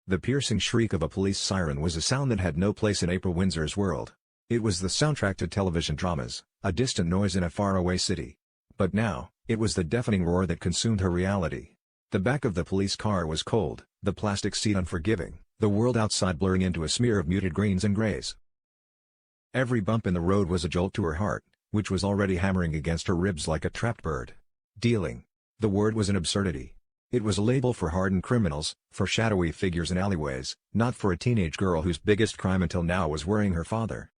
The piercing shriek of a police siren was a sound that had no place in April Windsor's world. It was the soundtrack to television dramas, a distant noise in a faraway city. But now, it was the deafening roar that consumed her reality. The back of the police car was cold, the plastic seat unforgiving, the world outside blurring into a smear of muted greens and grays. Every bump in the road was a jolt to her heart, which was already hammering against her ribs like a trapped bird. Dealing. The word was an absurdity. It was a label for hardened criminals, for shadowy figures in alleyways, not for a teenage girl whose biggest crime until now was worrying her father.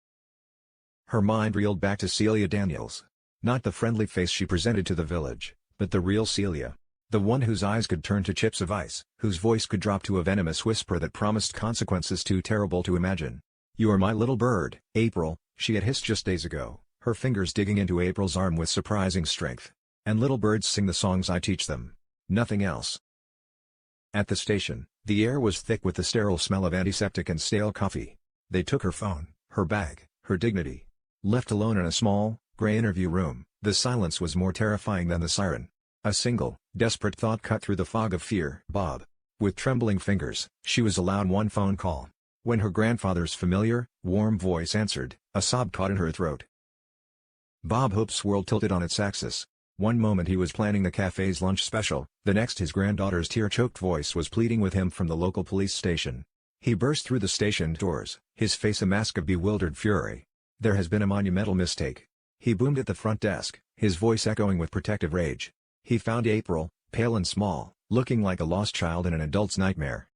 Her mind reeled back to Celia Daniels. Not the friendly face she presented to the village, but the real Celia. The one whose eyes could turn to chips of ice, whose voice could drop to a venomous whisper that promised consequences too terrible to imagine. "You are my little bird, April," she had hissed just days ago, her fingers digging into April's arm with surprising strength. "And little birds sing the songs I teach them. Nothing else." At the station, the air was thick with the sterile smell of antiseptic and stale coffee. They took her phone, her bag, her dignity. Left alone in a small, gray interview room, the silence was more terrifying than the siren. A single, desperate thought cut through the fog of fear. Bob. With trembling fingers, she was allowed one phone call. When her grandfather's familiar, warm voice answered, a sob caught in her throat. Bob Hope's world tilted on its axis. One moment he was planning the cafe's lunch special, the next his granddaughter's tear-choked voice was pleading with him from the local police station. He burst through the station doors, his face a mask of bewildered fury. "There has been a monumental mistake." He boomed at the front desk, his voice echoing with protective rage. He found April, pale and small, looking like a lost child in an adult's nightmare.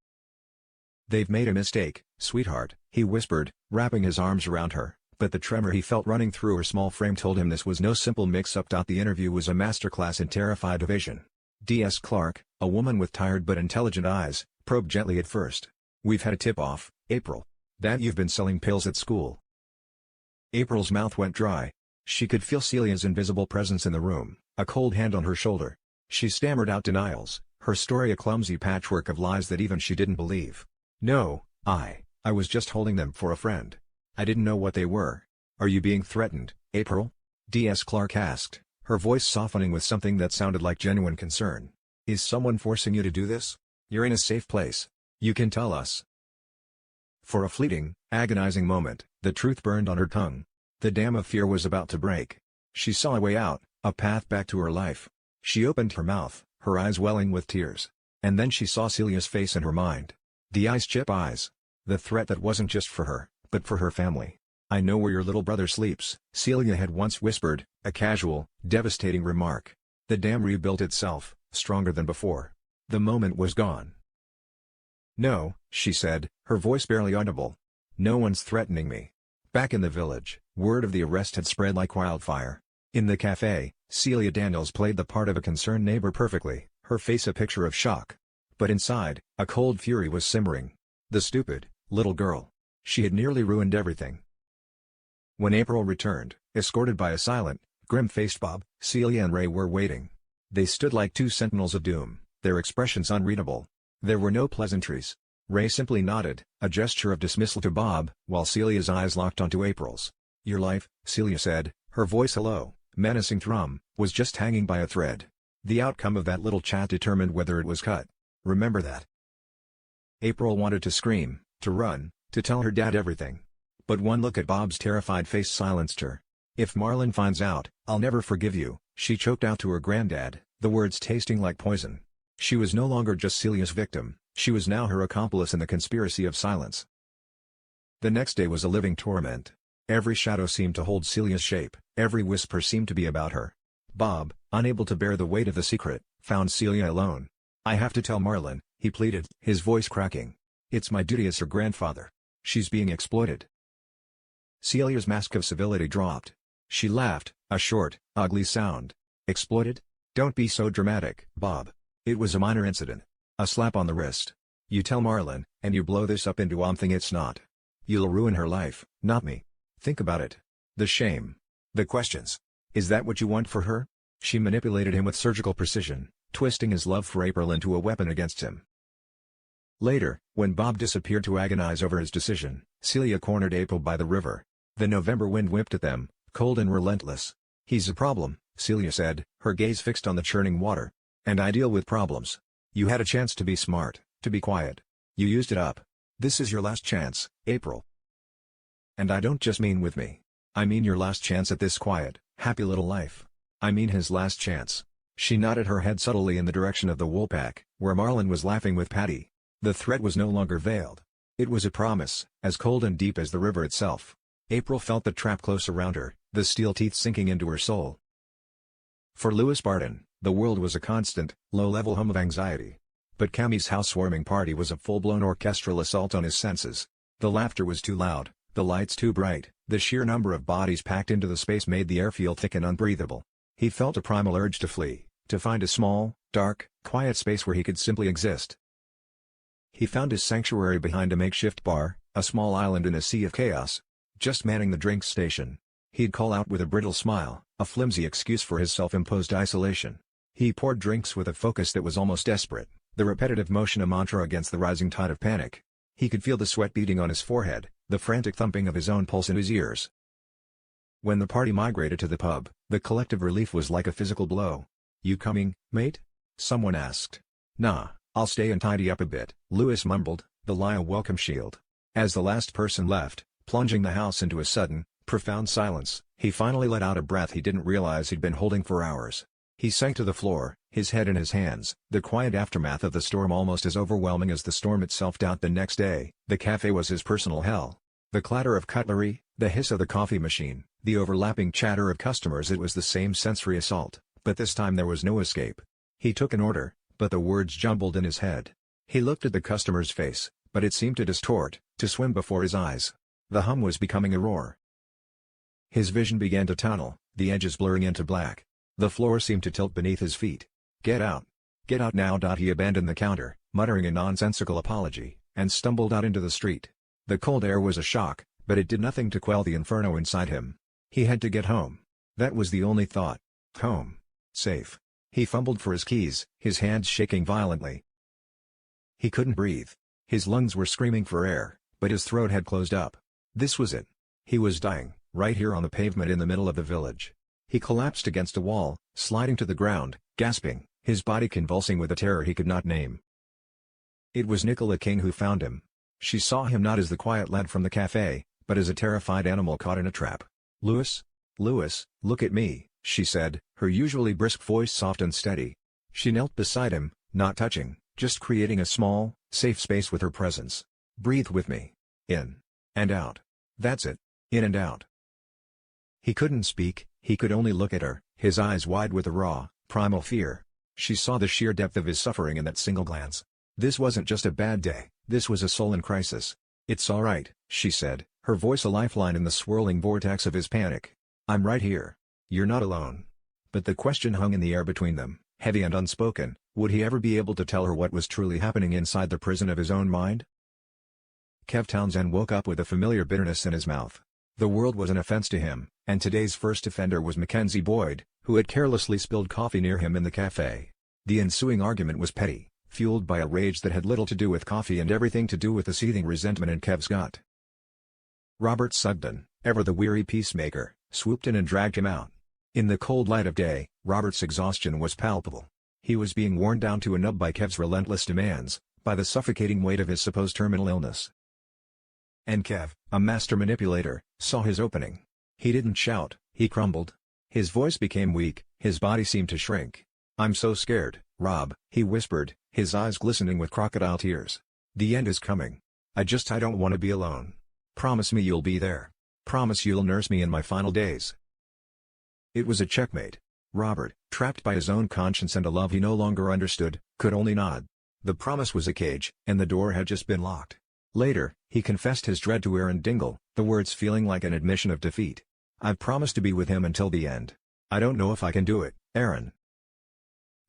"They've made a mistake, sweetheart," he whispered, wrapping his arms around her. But the tremor he felt running through her small frame told him this was no simple mix-up. The interview was a masterclass in terrified evasion. D.S. Clark, a woman with tired but intelligent eyes, probed gently at first. "We've had a tip-off, April. That you've been selling pills at school." April's mouth went dry. She could feel Celia's invisible presence in the room, a cold hand on her shoulder. She stammered out denials, her story a clumsy patchwork of lies that even she didn't believe. "No, I was just holding them for a friend. I didn't know what they were." "Are you being threatened, April?" D.S. Clark asked, her voice softening with something that sounded like genuine concern. "Is someone forcing you to do this? You're in a safe place. You can tell us." For a fleeting, agonizing moment, the truth burned on her tongue. The dam of fear was about to break. She saw a way out, a path back to her life. She opened her mouth, her eyes welling with tears. And then she saw Celia's face in her mind. The ice-chip eyes. The threat that wasn't just for her, but for her family. "I know where your little brother sleeps," Celia had once whispered, a casual, devastating remark. The dam rebuilt itself, stronger than before. The moment was gone. "No," she said, her voice barely audible. "No one's threatening me." Back in the village, word of the arrest had spread like wildfire. In the cafe, Celia Daniels played the part of a concerned neighbor perfectly, her face a picture of shock. But inside, a cold fury was simmering. The stupid, little girl. She had nearly ruined everything. When April returned, escorted by a silent, grim-faced Bob, Celia and Ray were waiting. They stood like two sentinels of doom, their expressions unreadable. There were no pleasantries. Ray simply nodded, a gesture of dismissal to Bob, while Celia's eyes locked onto April's. "Your life," Celia said, her voice a low, menacing thrum, "was just hanging by a thread. The outcome of that little chat determined whether it was cut. Remember that." April wanted to scream, to run, to tell her dad everything. But one look at Bob's terrified face silenced her. "If Marlon finds out, I'll never forgive you," she choked out to her granddad, the words tasting like poison. She was no longer just Celia's victim, she was now her accomplice in the conspiracy of silence. The next day was a living torment. Every shadow seemed to hold Celia's shape, every whisper seemed to be about her. Bob, unable to bear the weight of the secret, found Celia alone. "I have to tell Marlon," he pleaded, his voice cracking. "It's my duty as her grandfather. She's being exploited." Celia's mask of civility dropped. She laughed, a short, ugly sound. "Exploited? Don't be so dramatic, Bob. It was a minor incident. A slap on the wrist. You tell Marlon, and you blow this up into something it's not. You'll ruin her life, not me. Think about it. The shame. The questions. Is that what you want for her?" She manipulated him with surgical precision, twisting his love for April into a weapon against him. Later, when Bob disappeared to agonize over his decision, Celia cornered April by the river. The November wind whipped at them, cold and relentless. "He's a problem," Celia said, her gaze fixed on the churning water. "And I deal with problems. You had a chance to be smart, to be quiet. You used it up. This is your last chance, April. And I don't just mean with me. I mean your last chance at this quiet, happy little life. I mean his last chance." She nodded her head subtly in the direction of the woolpack, where Marlin was laughing with Patty. The threat was no longer veiled. It was a promise, as cold and deep as the river itself. April felt the trap close around her, the steel teeth sinking into her soul. For Louis Barton, the world was a constant, low-level hum of anxiety. But Cammie's housewarming party was a full-blown orchestral assault on his senses. The laughter was too loud, the lights too bright, the sheer number of bodies packed into the space made the air feel thick and unbreathable. He felt a primal urge to flee, to find a small, dark, quiet space where he could simply exist. He found his sanctuary behind a makeshift bar, a small island in a sea of chaos. Just manning the drinks station. He'd call out with a brittle smile, a flimsy excuse for his self-imposed isolation. He poured drinks with a focus that was almost desperate, the repetitive motion a mantra against the rising tide of panic. He could feel the sweat beading on his forehead, the frantic thumping of his own pulse in his ears. When the party migrated to the pub, the collective relief was like a physical blow. "You coming, mate?" someone asked. "Nah, I'll stay and tidy up a bit," Louis mumbled, the lie a welcome shield. As the last person left, plunging the house into a sudden, profound silence, he finally let out a breath he didn't realize he'd been holding for hours. He sank to the floor, his head in his hands, the quiet aftermath of the storm almost as overwhelming as the storm itself. The next day, the cafe was his personal hell. The clatter of cutlery, the hiss of the coffee machine, the overlapping chatter of customers, it was the same sensory assault, but this time there was no escape. He took an order, but the words jumbled in his head. He looked at the customer's face, but it seemed to distort, to swim before his eyes. The hum was becoming a roar. His vision began to tunnel, the edges blurring into black. The floor seemed to tilt beneath his feet. Get out now." He abandoned the counter, muttering a nonsensical apology, and stumbled out into the street. The cold air was a shock, but it did nothing to quell the inferno inside him. He had to get home. That was the only thought. Home. Safe. He fumbled for his keys, his hands shaking violently. He couldn't breathe. His lungs were screaming for air, but his throat had closed up. This was it. He was dying, right here on the pavement in the middle of the village. He collapsed against a wall, sliding to the ground, gasping, his body convulsing with a terror he could not name. It was Nicola King who found him. She saw him not as the quiet lad from the cafe, but as a terrified animal caught in a trap. "Louis? Louis, look at me," she said, her usually brisk voice soft and steady. She knelt beside him, not touching, just creating a small, safe space with her presence. "Breathe with me. In. And out. That's it. In and out." He couldn't speak, he could only look at her, his eyes wide with a raw, primal fear. She saw the sheer depth of his suffering in that single glance. This wasn't just a bad day, this was a soul in crisis. "It's all right," she said, her voice a lifeline in the swirling vortex of his panic. "I'm right here. You're not alone." But the question hung in the air between them, heavy and unspoken. Would he ever be able to tell her what was truly happening inside the prison of his own mind? Kev Townsend woke up with a familiar bitterness in his mouth. The world was an offense to him, and today's first offender was Mackenzie Boyd, who had carelessly spilled coffee near him in the cafe. The ensuing argument was petty, fueled by a rage that had little to do with coffee and everything to do with the seething resentment in Kev's gut. Robert Sugden, ever the weary peacemaker, swooped in and dragged him out. In the cold light of day, Robert's exhaustion was palpable. He was being worn down to a nub by Kev's relentless demands, by the suffocating weight of his supposed terminal illness. And Kev, a master manipulator, saw his opening. He didn't shout, he crumbled. His voice became weak, his body seemed to shrink. "I'm so scared, Rob," he whispered, his eyes glistening with crocodile tears. "The end is coming. I don't want to be alone. Promise me you'll be there. Promise you'll nurse me in my final days." It was a checkmate. Robert, trapped by his own conscience and a love he no longer understood, could only nod. The promise was a cage, and the door had just been locked. Later, he confessed his dread to Aaron Dingle, the words feeling like an admission of defeat. "I've promised to be with him until the end. I don't know if I can do it, Aaron."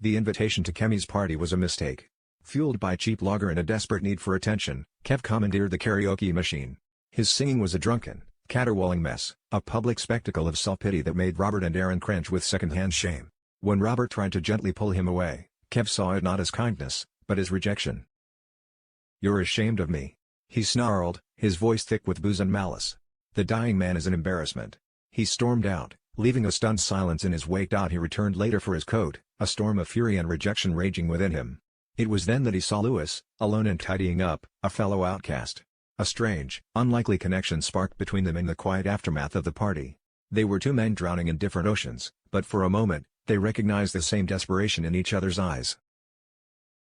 The invitation to Kemmie's party was a mistake. Fueled by cheap lager and a desperate need for attention, Kev commandeered the karaoke machine. His singing was a drunken, caterwauling mess, a public spectacle of self-pity that made Robert and Aaron cringe with second-hand shame. When Robert tried to gently pull him away, Kev saw it not as kindness, but as rejection. "You're ashamed of me," he snarled, his voice thick with booze and malice. "The dying man is an embarrassment." He stormed out, leaving a stunned silence in his wake. He returned later for his coat, a storm of fury and rejection raging within him. It was then that he saw Lewis, alone and tidying up, a fellow outcast. A strange, unlikely connection sparked between them in the quiet aftermath of the party. They were two men drowning in different oceans, but for a moment, they recognized the same desperation in each other's eyes.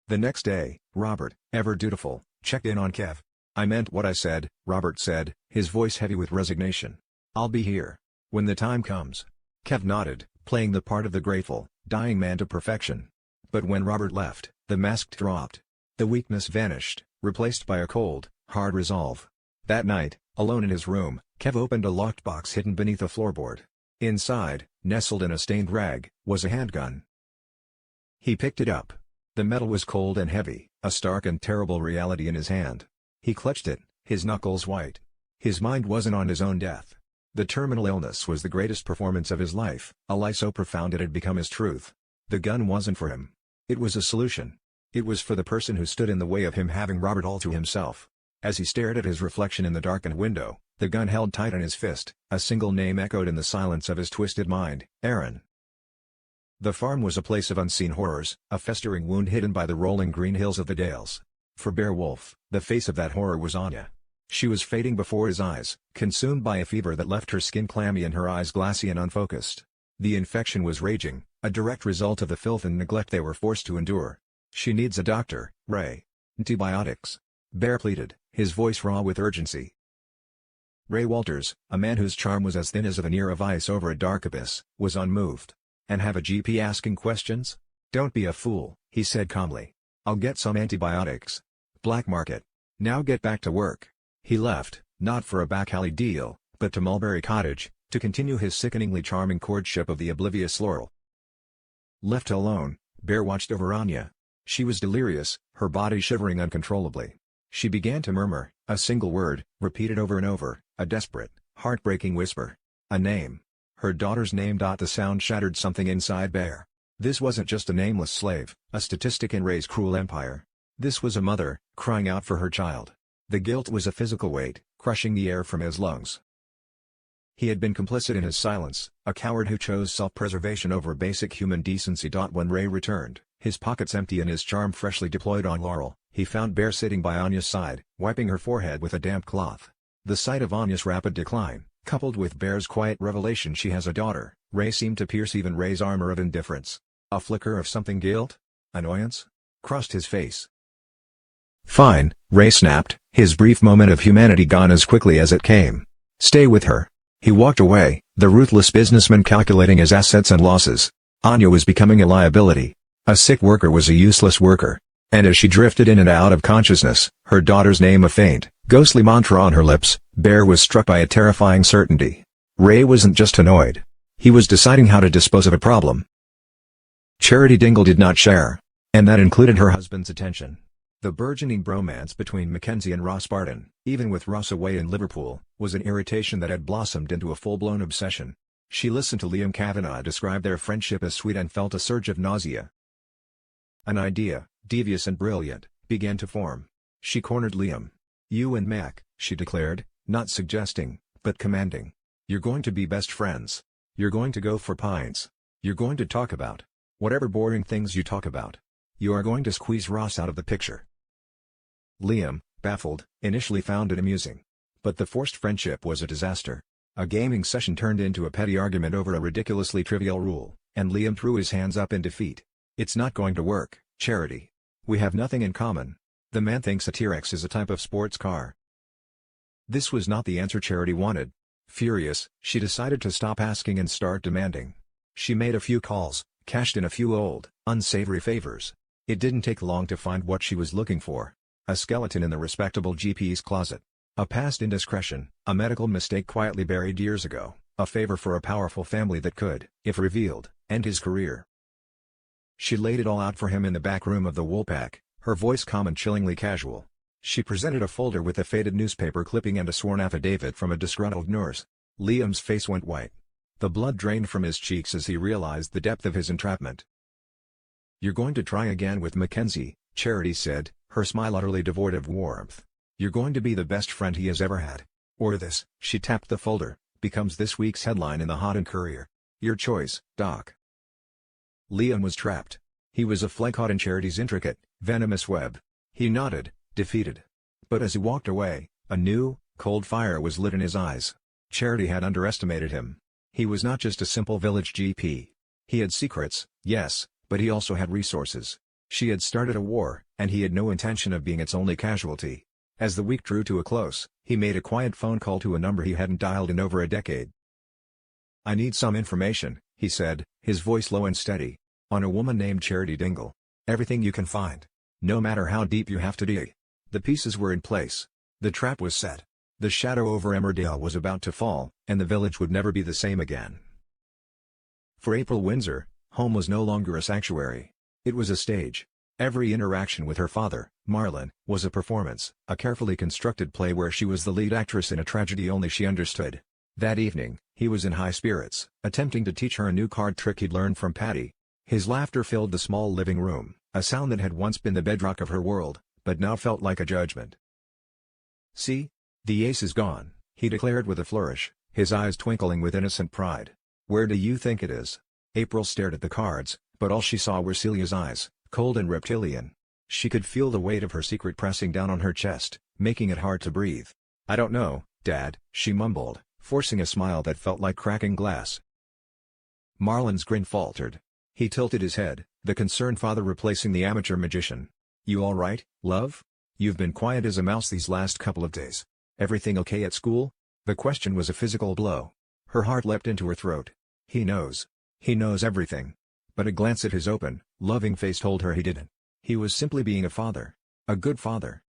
The next day, Robert, ever dutiful, checked in on Kev. "I meant what I said," Robert said, his voice heavy with resignation. "I'll be here when the time comes." Kev nodded, playing the part of the grateful, dying man to perfection. But when Robert left, the mask dropped. The weakness vanished, replaced by a cold, hard resolve. That night, alone in his room, Kev opened a locked box hidden beneath a floorboard. Inside, nestled in a stained rag, was a handgun. He picked it up. The metal was cold and heavy, a stark and terrible reality in his hand. He clutched it, his knuckles white. His mind wasn't on his own death. The terminal illness was the greatest performance of his life, a lie so profound it had become his truth. The gun wasn't for him. It was a solution. It was for the person who stood in the way of him having Robert all to himself. As he stared at his reflection in the darkened window, the gun held tight in his fist, a single name echoed in the silence of his twisted mind: Aaron. The farm was a place of unseen horrors, a festering wound hidden by the rolling green hills of the Dales. For Beowulf, the face of that horror was Anya. She was fading before his eyes, consumed by a fever that left her skin clammy and her eyes glassy and unfocused. The infection was raging, a direct result of the filth and neglect they were forced to endure. "She needs a doctor, Ray. Antibiotics," Bear pleaded, his voice raw with urgency. Ray Walters, a man whose charm was as thin as a veneer of ice over a dark abyss, was unmoved. "And have a GP asking questions? Don't be a fool," he said calmly. "I'll get some antibiotics. Black market. Now get back to work." He left, not for a back alley deal, but to Mulberry Cottage, to continue his sickeningly charming courtship of the oblivious Laurel. Left alone, Bear watched over Anya. She was delirious, her body shivering uncontrollably. She began to murmur, a single word, repeated over and over, a desperate, heartbreaking whisper. A name. Her daughter's name. The sound shattered something inside Bear. This wasn't just a nameless slave, a statistic in Ray's cruel empire. This was a mother, crying out for her child. The guilt was a physical weight, crushing the air from his lungs. He had been complicit in his silence, a coward who chose self-preservation over basic human decency. When Ray returned, his pockets empty and his charm freshly deployed on Laurel, he found Bear sitting by Anya's side, wiping her forehead with a damp cloth. The sight of Anya's rapid decline, coupled with Bear's quiet revelation she has a daughter, Ray seemed to pierce even Ray's armor of indifference. A flicker of something, guilt? Annoyance? Crossed his face. "Fine," Ray snapped, his brief moment of humanity gone as quickly as it came. "Stay with her." He walked away, the ruthless businessman calculating his assets and losses. Anya was becoming a liability. A sick worker was a useless worker. And as she drifted in and out of consciousness, her daughter's name a faint, ghostly mantra on her lips, Bear was struck by a terrifying certainty. Ray wasn't just annoyed. He was deciding how to dispose of a problem Charity Dingle did not share. And that included her husband's attention. The burgeoning bromance between Mackenzie and Ross Barton, even with Ross away in Liverpool, was an irritation that had blossomed into a full-blown obsession. She listened to Liam Kavanagh describe their friendship as sweet and felt a surge of nausea. An idea, devious and brilliant, began to form. She cornered Liam. "You and Mac," she declared, not suggesting, but commanding. "You're going to be best friends. You're going to go for pints. You're going to talk about whatever boring things you talk about. You are going to squeeze Ross out of the picture." Liam, baffled, initially found it amusing. But the forced friendship was a disaster. A gaming session turned into a petty argument over a ridiculously trivial rule, and Liam threw his hands up in defeat. "It's not going to work, Charity. We have nothing in common. The man thinks a T-Rex is a type of sports car." This was not the answer Charity wanted. Furious, she decided to stop asking and start demanding. She made a few calls, cashed in a few old, unsavory favors. It didn't take long to find what she was looking for. A skeleton in the respectable GP's closet. A past indiscretion, a medical mistake quietly buried years ago, a favor for a powerful family that could, if revealed, end his career. She laid it all out for him in the back room of the Woolpack, her voice calm and chillingly casual. She presented a folder with a faded newspaper clipping and a sworn affidavit from a disgruntled nurse. Liam's face went white. The blood drained from his cheeks as he realized the depth of his entrapment. "You're going to try again with Mackenzie," Charity said, her smile utterly devoid of warmth. "You're going to be the best friend he has ever had. Or this," she tapped the folder, "becomes this week's headline in the Houghton Courier. Your choice, Doc." Liam was trapped. He was a fly caught in Charity's intricate, venomous web. He nodded, defeated. But as he walked away, a new, cold fire was lit in his eyes. Charity had underestimated him. He was not just a simple village GP. He had secrets, yes, but he also had resources. She had started a war, and he had no intention of being its only casualty. As the week drew to a close, he made a quiet phone call to a number he hadn't dialed in over a decade. "I need some information," he said, his voice low and steady. "On a woman named Charity Dingle. Everything you can find. No matter how deep you have to dig." The pieces were in place. The trap was set. The shadow over Emmerdale was about to fall, and the village would never be the same again. For April Windsor, home was no longer a sanctuary. It was a stage. Every interaction with her father, Marlon, was a performance, a carefully constructed play where she was the lead actress in a tragedy only she understood. That evening, he was in high spirits, attempting to teach her a new card trick he'd learned from Patty. His laughter filled the small living room, a sound that had once been the bedrock of her world, but now felt like a judgment. "See? The ace is gone," he declared with a flourish, his eyes twinkling with innocent pride. "Where do you think it is?" April stared at the cards, but all she saw were Celia's eyes, cold and reptilian. She could feel the weight of her secret pressing down on her chest, making it hard to breathe. "I don't know, Dad," she mumbled, forcing a smile that felt like cracking glass. Marlon's grin faltered. He tilted his head, the concerned father replacing the amateur magician. "You all right, love? You've been quiet as a mouse these last couple of days. Everything okay at school?" The question was a physical blow. Her heart leapt into her throat. He knows. He knows everything. But a glance at his open, loving face told her he didn't. He was simply being a father. A good father.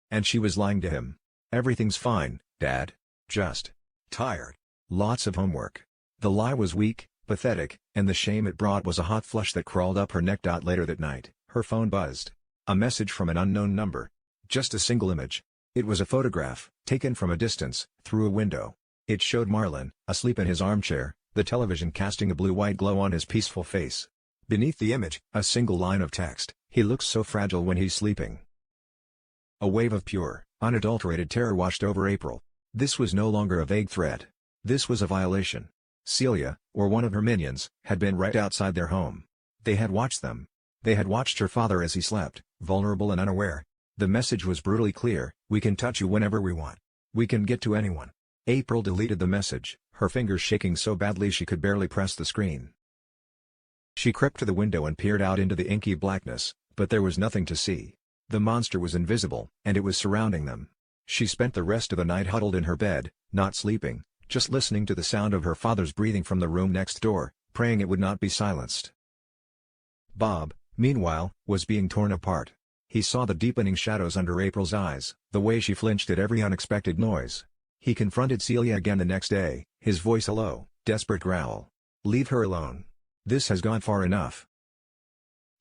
And she was lying to him. "Everything's fine, Dad. Just tired. Lots of homework." The lie was weak, pathetic, and the shame it brought was a hot flush that crawled up her neck. Later that night, her phone buzzed. A message from an unknown number. Just a single image. It was a photograph, taken from a distance, through a window. It showed Marlon, asleep in his armchair, the television casting a blue-white glow on his peaceful face. Beneath the image, a single line of text: "He looks so fragile when he's sleeping." A wave of pure, unadulterated terror washed over April. This was no longer a vague threat. This was a violation. Celia, or one of her minions, had been right outside their home. They had watched them. They had watched her father as he slept, vulnerable and unaware. The message was brutally clear: "We can touch you whenever we want. We can get to anyone." April deleted the message, her fingers shaking so badly she could barely press the screen. She crept to the window and peered out into the inky blackness, but there was nothing to see. The monster was invisible, and it was surrounding them. She spent the rest of the night huddled in her bed, not sleeping, just listening to the sound of her father's breathing from the room next door, praying it would not be silenced. Bob, meanwhile, was being torn apart. He saw the deepening shadows under April's eyes, the way she flinched at every unexpected noise. He confronted Celia again the next day, his voice a low, desperate growl. "Leave her alone. This has gone far enough."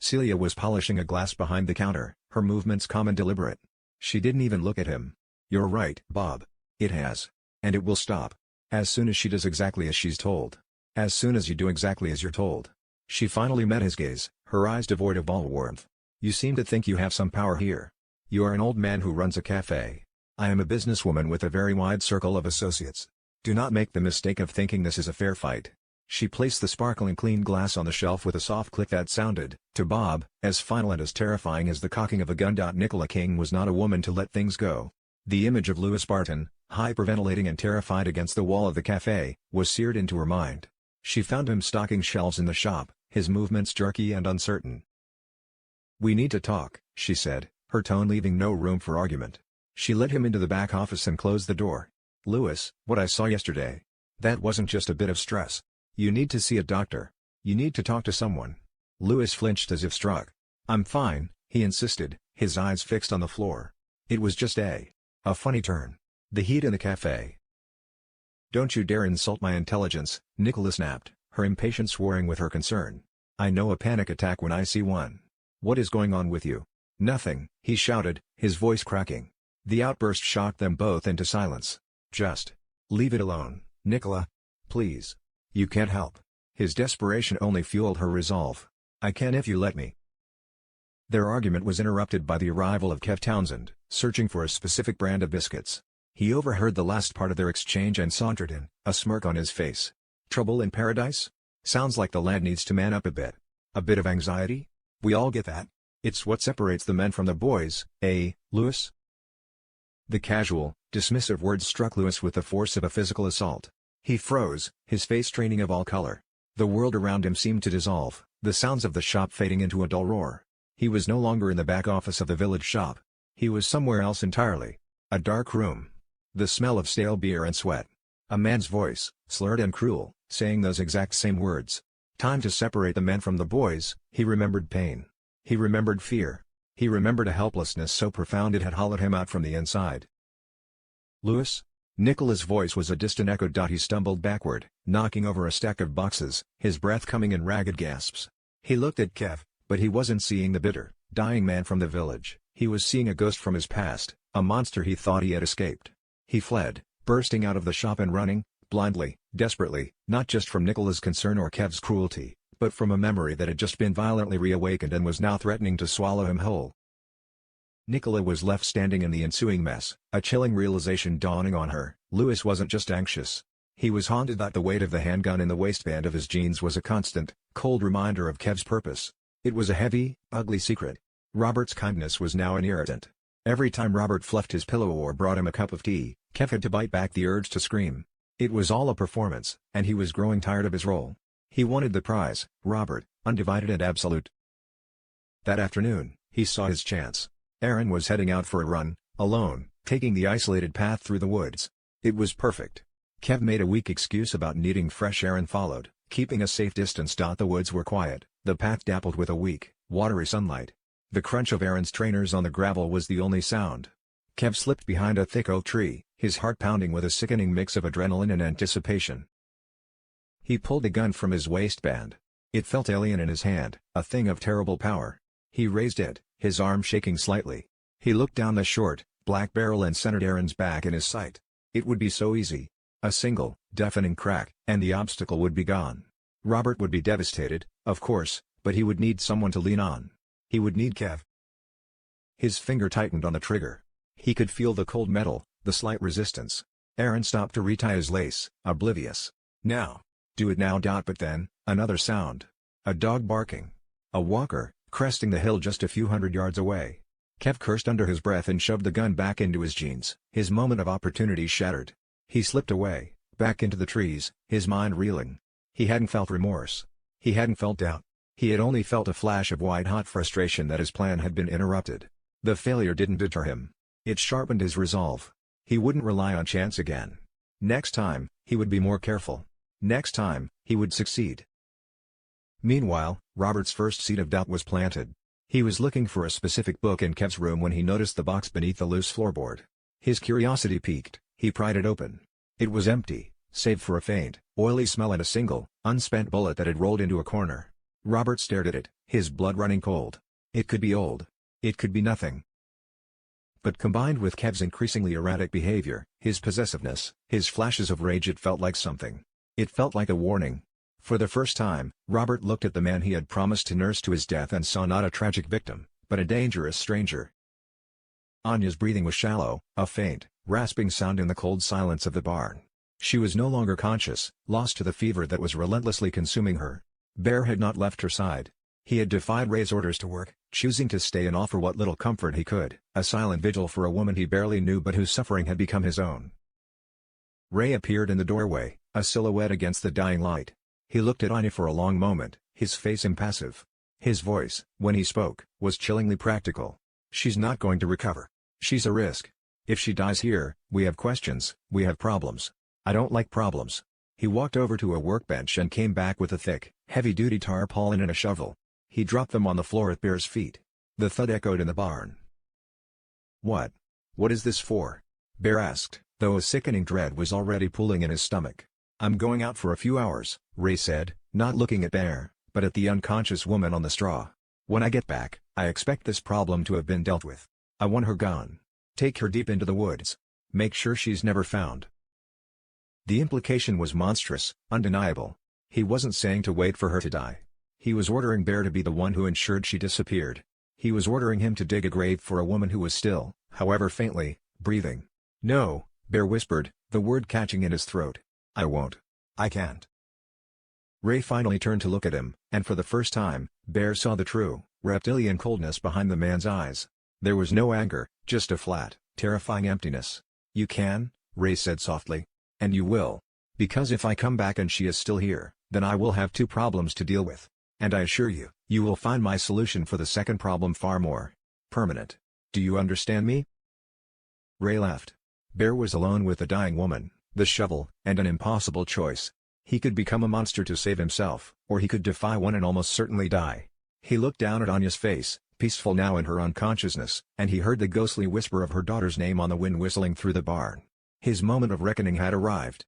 Celia was polishing a glass behind the counter, her movements calm and deliberate. She didn't even look at him. "You're right, Bob. It has. And it will stop. As soon as she does exactly as she's told. As soon as you do exactly as you're told." She finally met his gaze, her eyes devoid of all warmth. "You seem to think you have some power here. You are an old man who runs a cafe. I am a businesswoman with a very wide circle of associates. Do not make the mistake of thinking this is a fair fight." She placed the sparkling clean glass on the shelf with a soft click that sounded, to Bob, as final and as terrifying as the cocking of a gun. Nicola King was not a woman to let things go. The image of Louis Barton, hyperventilating and terrified against the wall of the cafe, was seared into her mind. She found him stocking shelves in the shop, his movements jerky and uncertain. "We need to talk," she said, her tone leaving no room for argument. She led him into the back office and closed the door. "Louis, what I saw yesterday. That wasn't just a bit of stress. You need to see a doctor. You need to talk to someone." Louis flinched as if struck. "I'm fine," he insisted, his eyes fixed on the floor. It was just a funny turn. The heat in the cafe. "Don't you dare insult my intelligence," Nicola snapped, her impatience warring with her concern. "I know a panic attack when I see one. What is going on with you?" "Nothing," he shouted, his voice cracking. The outburst shocked them both into silence. "Just leave it alone, Nicola. Please. You can't help." His desperation only fueled her resolve. "I can if you let me." Their argument was interrupted by the arrival of Kev Townsend, searching for a specific brand of biscuits. He overheard the last part of their exchange and sauntered in, a smirk on his face. "Trouble in paradise? Sounds like the lad needs to man up a bit. A bit of anxiety? We all get that. It's what separates the men from the boys, eh, Lewis? The casual, dismissive words struck Lewis with the force of a physical assault. He froze, his face straining of all color. The world around him seemed to dissolve, the sounds of the shop fading into a dull roar. He was no longer in the back office of the village shop. He was somewhere else entirely. A dark room. The smell of stale beer and sweat. A man's voice, slurred and cruel, saying those exact same words. Time to separate the men from the boys. He remembered pain. He remembered fear. He remembered a helplessness so profound it had hollowed him out from the inside. Lewis? Nicola's voice was a distant echo. He stumbled backward, knocking over a stack of boxes, his breath coming in ragged gasps. He looked at Kev, but he wasn't seeing the bitter, dying man from the village. He was seeing a ghost from his past, a monster he thought he had escaped. He fled, bursting out of the shop and running, blindly, desperately, not just from Nicola's concern or Kev's cruelty, but from a memory that had just been violently reawakened and was now threatening to swallow him whole. Nicola was left standing in the ensuing mess, a chilling realization dawning on her. Lewis wasn't just anxious. He was haunted that the weight of the handgun in the waistband of his jeans was a constant, cold reminder of Kev's purpose. It was a heavy, ugly secret. Robert's kindness was now an irritant. Every time Robert fluffed his pillow or brought him a cup of tea, Kev had to bite back the urge to scream. It was all a performance, and he was growing tired of his role. He wanted the prize, Robert, undivided and absolute. That afternoon, he saw his chance. Aaron was heading out for a run, alone, taking the isolated path through the woods. It was perfect. Kev made a weak excuse about needing fresh air and followed, keeping a safe distance. The woods were quiet, the path dappled with a weak, watery sunlight. The crunch of Aaron's trainers on the gravel was the only sound. Kev slipped behind a thick oak tree, his heart pounding with a sickening mix of adrenaline and anticipation. He pulled a gun from his waistband. It felt alien in his hand, a thing of terrible power. He raised it, his arm shaking slightly. He looked down the short, black barrel and centered Aaron's back in his sight. It would be so easy. A single, deafening crack, and the obstacle would be gone. Robert would be devastated, of course, but he would need someone to lean on. He would need Kev. His finger tightened on the trigger. He could feel the cold metal, the slight resistance. Aaron stopped to retie his lace, oblivious. Now. Do it now. But then, another sound. A dog barking. A walker, cresting the hill just a few hundred yards away. Kev cursed under his breath and shoved the gun back into his jeans. His moment of opportunity shattered. He slipped away, back into the trees, his mind reeling. He hadn't felt remorse. He hadn't felt doubt. He had only felt a flash of white-hot frustration that his plan had been interrupted. The failure didn't deter him. It sharpened his resolve. He wouldn't rely on chance again. Next time, he would be more careful. Next time, he would succeed. Meanwhile, Robert's first seed of doubt was planted. He was looking for a specific book in Kev's room when he noticed the box beneath the loose floorboard. His curiosity piqued. He pried it open. It was empty, save for a faint, oily smell and a single, unspent bullet that had rolled into a corner. Robert stared at it, his blood running cold. It could be old. It could be nothing. But combined with Kev's increasingly erratic behavior, his possessiveness, his flashes of rage, it felt like something. It felt like a warning. For the first time, Robert looked at the man he had promised to nurse to his death and saw not a tragic victim, but a dangerous stranger. Anya's breathing was shallow, a faint, rasping sound in the cold silence of the barn. She was no longer conscious, lost to the fever that was relentlessly consuming her. Bear had not left her side. He had defied Ray's orders to work, choosing to stay and offer what little comfort he could, a silent vigil for a woman he barely knew but whose suffering had become his own. Ray appeared in the doorway, a silhouette against the dying light. He looked at Anya for a long moment, his face impassive. His voice, when he spoke, was chillingly practical. She's not going to recover. She's a risk. If she dies here, we have questions, we have problems. I don't like problems. He walked over to a workbench and came back with a thick, heavy-duty tarpaulin and a shovel. He dropped them on the floor at Bear's feet. The thud echoed in the barn. What? What is this for? Bear asked, though a sickening dread was already pooling in his stomach. I'm going out for a few hours, Ray said, not looking at Bear, but at the unconscious woman on the straw. When I get back, I expect this problem to have been dealt with. I want her gone. Take her deep into the woods. Make sure she's never found. The implication was monstrous, undeniable. He wasn't saying to wait for her to die. He was ordering Bear to be the one who ensured she disappeared. He was ordering him to dig a grave for a woman who was still, however faintly, breathing. No, Bear whispered, the word catching in his throat. I won't. I can't. Ray finally turned to look at him, and for the first time, Bear saw the true, reptilian coldness behind the man's eyes. There was no anger, just a flat, terrifying emptiness. "You can," Ray said softly. "And you will. Because if I come back and she is still here, then I will have two problems to deal with. And I assure you, you will find my solution for the second problem far more permanent. Do you understand me?" Ray laughed. Bear was alone with the dying woman, the shovel, and an impossible choice. He could become a monster to save himself, or he could defy one and almost certainly die. He looked down at Anya's face, peaceful now in her unconsciousness, and he heard the ghostly whisper of her daughter's name on the wind whistling through the barn. His moment of reckoning had arrived.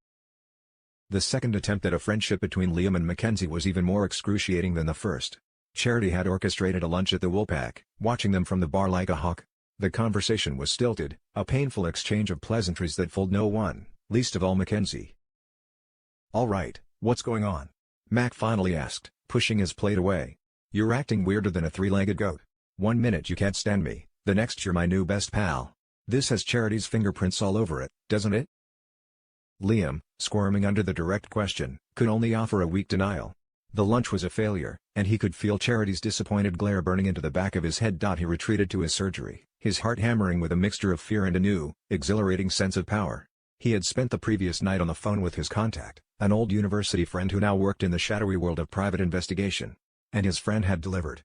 The second attempt at a friendship between Liam and Mackenzie was even more excruciating than the first. Charity had orchestrated a lunch at the Woolpack, watching them from the bar like a hawk. The conversation was stilted, a painful exchange of pleasantries that fooled no one, least of all Mackenzie. "All right, what's going on?" Mac finally asked, pushing his plate away. "You're acting weirder than a three-legged goat. One minute you can't stand me, the next you're my new best pal. This has Charity's fingerprints all over it, doesn't it?" Liam, squirming under the direct question, could only offer a weak denial. The lunch was a failure, and he could feel Charity's disappointed glare burning into the back of his head. He retreated to his surgery, his heart hammering with a mixture of fear and a new, exhilarating sense of power. He had spent the previous night on the phone with his contact, an old university friend who now worked in the shadowy world of private investigation. And his friend had delivered.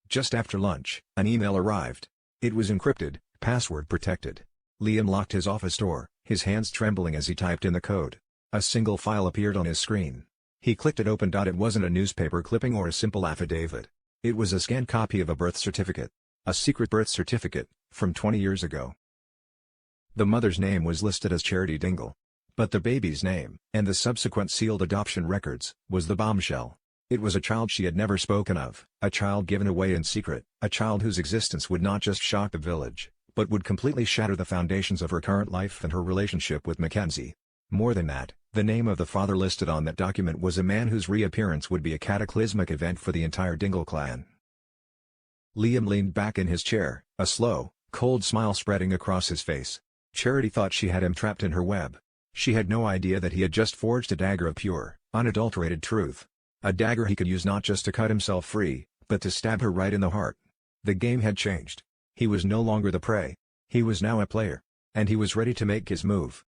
Just after lunch, an email arrived. It was encrypted, password protected. Liam locked his office door, his hands trembling as he typed in the code. A single file appeared on his screen. He clicked it open. It wasn't a newspaper clipping or a simple affidavit. It was a scanned copy of a birth certificate. A secret birth certificate, from 20 years ago. The mother's name was listed as Charity Dingle. But the baby's name, and the subsequent sealed adoption records, was the bombshell. It was a child she had never spoken of, a child given away in secret, a child whose existence would not just shock the village, but would completely shatter the foundations of her current life and her relationship with Mackenzie. More than that, the name of the father listed on that document was a man whose reappearance would be a cataclysmic event for the entire Dingle clan. Liam leaned back in his chair, a slow, cold smile spreading across his face. Charity thought she had him trapped in her web. She had no idea that he had just forged a dagger of pure, unadulterated truth. A dagger he could use not just to cut himself free, but to stab her right in the heart. The game had changed. He was no longer the prey. He was now a player. And he was ready to make his move.